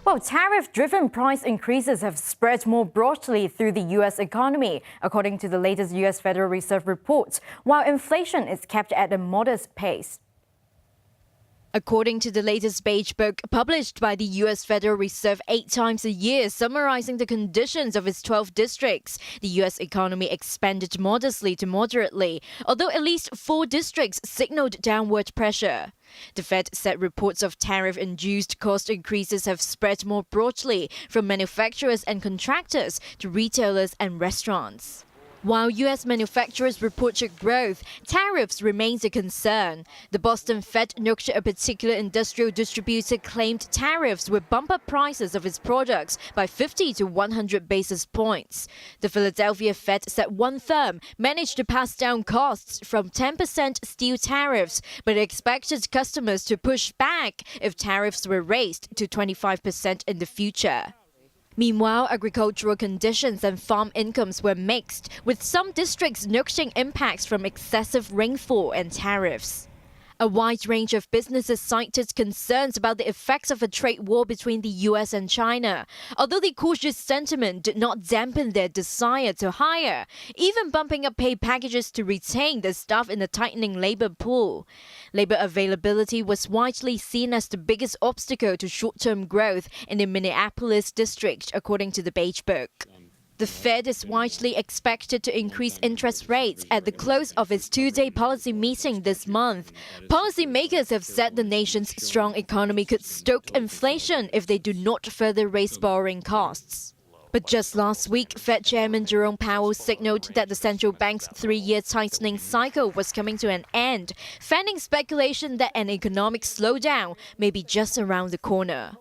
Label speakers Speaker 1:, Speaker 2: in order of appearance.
Speaker 1: Well, tariff-driven price increases have spread more broadly through the U.S. economy, according to the latest U.S. Federal Reserve report, while inflation is kept at a modest pace.
Speaker 2: According to the latest Beige Book published by the U.S. Federal Reserve 8 times a year, summarizing the conditions of its 12 districts, the U.S. economy expanded modestly to moderately, although at least 4 districts signaled downward pressure. The Fed said reports of tariff-induced cost increases have spread more broadly from manufacturers and contractors to retailers and restaurants. While U.S. manufacturers reported growth, tariffs remains a concern. The Boston Fed noted a particular industrial distributor claimed tariffs would bump up prices of its products by 50 to 100 basis points. The Philadelphia Fed said one firm managed to pass down costs from 10% steel tariffs, but expected customers to push back if tariffs were raised to 25% in the future. Meanwhile, agricultural conditions and farm incomes were mixed, with some districts noting impacts from excessive rainfall and tariffs. A wide range of businesses cited concerns about the effects of a trade war between the U.S. and China, although the cautious sentiment did not dampen their desire to hire, even bumping up pay packages to retain the staff in the tightening labor pool. Labor availability was widely seen as the biggest obstacle to short-term growth in the Minneapolis district, according to the Beige Book. The Fed is widely expected to increase interest rates at the close of its two-day policy meeting this month. Policymakers have said the nation's strong economy could stoke inflation if they do not further raise borrowing costs. But just last week, Fed Chairman Jerome Powell signaled that the central bank's 3-year tightening cycle was coming to an end, fanning speculation that an economic slowdown may be just around the corner.